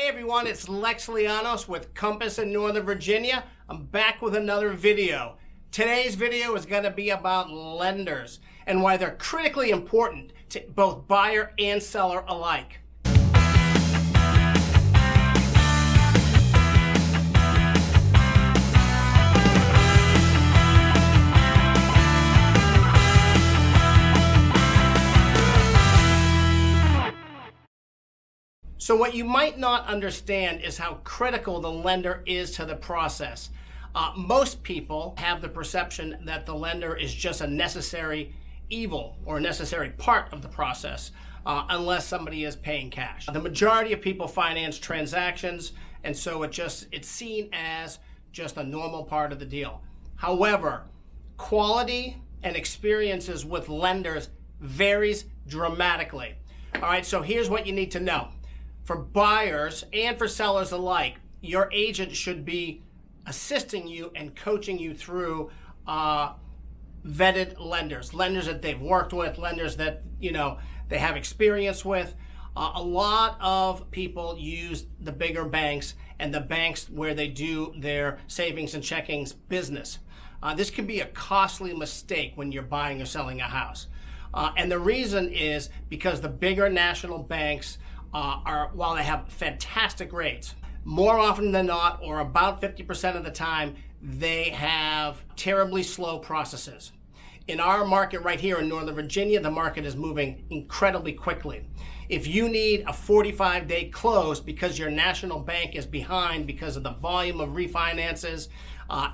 Hey everyone, it's Lex Lianos with Compass in Northern Virginia. I'm back with another video. Today's video is going to be about lenders and why they're critically important to both buyer and seller alike. So what you might not understand is how critical the lender is to the process. Most people have the perception that the lender is just a necessary evil or a necessary part of the process unless somebody is paying cash. The majority of people finance transactions, and so it's seen as just a normal part of the deal. However, quality and experiences with lenders varies dramatically. All right, so here's what you need to know. For buyers and for sellers alike, your agent should be assisting you and coaching you through vetted lenders that they've worked with, lenders that they have experience with. A lot of people use the bigger banks and the banks where they do their savings and checkings business. This can be a costly mistake when you're buying or selling a house. And the reason is because the bigger national banks while they have fantastic rates, more often than not, or about 50% of the time, they have terribly slow processes. In our market right here in Northern Virginia, the market is moving incredibly quickly. If you need a 45-day close because your national bank is behind because of the volume of refinances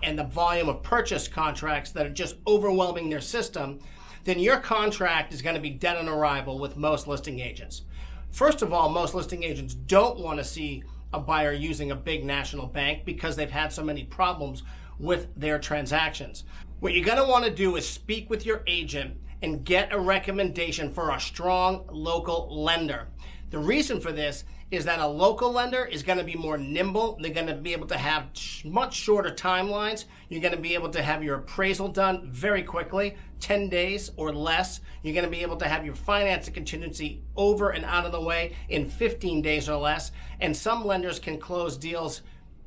and the volume of purchase contracts that are just overwhelming their system, then your contract is going to be dead on arrival with most listing agents. First of all, most listing agents don't want to see a buyer using a big national bank because they've had so many problems with their transactions. What you're going to want to do is speak with your agent and get a recommendation for a strong local lender. The reason for this is that a local lender is going to be more nimble. They're going to be able to have much shorter timelines. You're going to be able to have your appraisal done very quickly, 10 days or less. You're going to be able to have your financing contingency over and out of the way in 15 days or less. And some lenders can close deals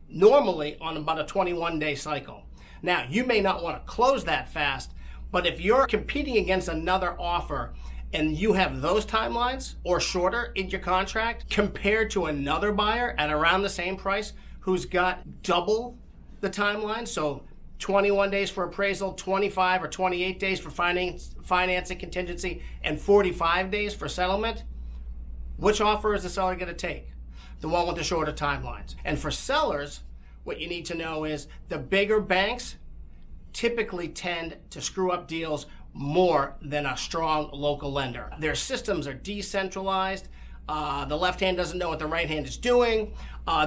normally on about a 21-day cycle. Now, you may not want to close that fast, but if you're competing against another offer and you have those timelines or shorter in your contract compared to another buyer at around the same price who's got double the timeline, so 21 days for appraisal, 25 or 28 days for financing contingency, and 45 days for settlement, which offer is the seller going to take? The one with the shorter timelines. And for sellers, what you need to know is the bigger banks typically tend to screw up deals more than a strong local lender. Their systems are decentralized. The left hand doesn't know what the right hand is doing.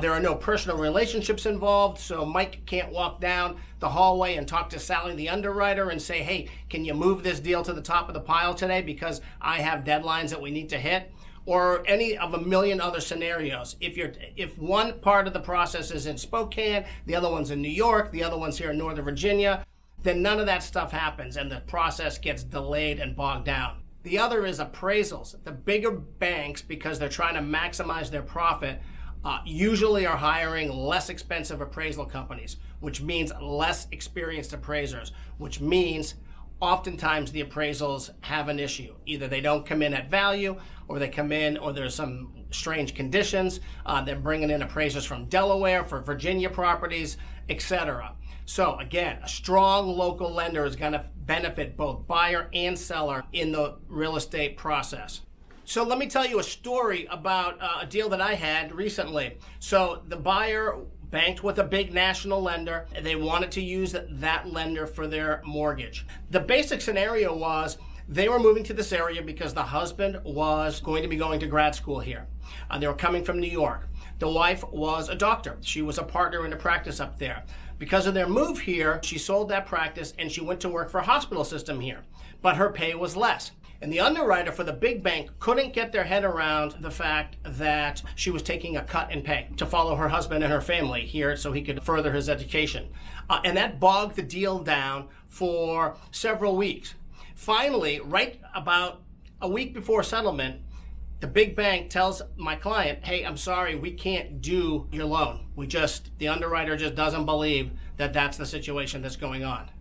There are no personal relationships involved, so Mike can't walk down the hallway and talk to Sally, the underwriter, and say, hey, can you move this deal to the top of the pile today because I have deadlines that we need to hit? Or any of a million other scenarios. If one part of the process is in Spokane, the other one's in New York, the other one's here in Northern Virginia, then none of that stuff happens and the process gets delayed and bogged down. The other is appraisals. The bigger banks, because they're trying to maximize their profit, usually are hiring less expensive appraisal companies, which means less experienced appraisers, which means oftentimes the appraisals have an issue. Either they don't come in at value, or they come in, or there's some strange conditions. They're bringing in appraisers from Delaware for Virginia properties, etc. So again, a strong local lender is going to benefit both buyer and seller in the real estate process. So let me tell you a story about a deal that I had recently. So the buyer banked with a big national lender. They wanted to use that lender for their mortgage. The basic scenario was they were moving to this area because the husband was going to be going to grad school here. They were coming from New York. The wife was a doctor. She was a partner in a practice up there. Because of their move here, she sold that practice and she went to work for a hospital system here. But her pay was less. And the underwriter for the big bank couldn't get their head around the fact that she was taking a cut in pay to follow her husband and her family here so he could further his education. And that bogged the deal down for several weeks. Finally, right about a week before settlement, The big bank tells my client, hey, I'm sorry, we can't do your loan. The underwriter just doesn't believe that that's the situation that's going on.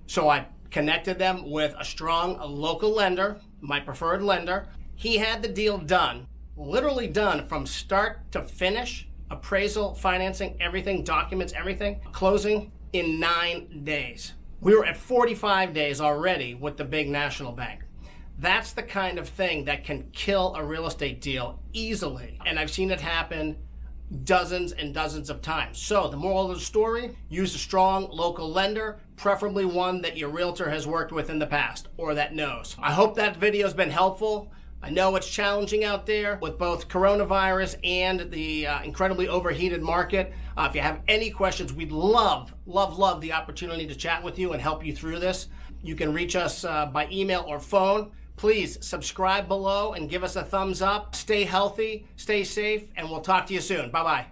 So I connected them with a strong local lender, my preferred lender. He had the deal done, literally done from start to finish, appraisal, financing, everything, documents, everything, closing in 9 days. We were at 45 days already with the big national bank. That's the kind of thing that can kill a real estate deal easily. And I've seen it happen dozens and dozens of times. So the moral of the story, use a strong local lender, preferably one that your realtor has worked with in the past or that knows. I hope that video has been helpful. I know it's challenging out there with both coronavirus and the incredibly overheated market. If you have any questions, we'd love the opportunity to chat with you and help you through this. You can reach us by email or phone. Please subscribe below and give us a thumbs up. Stay healthy, stay safe, and we'll talk to you soon. Bye-bye.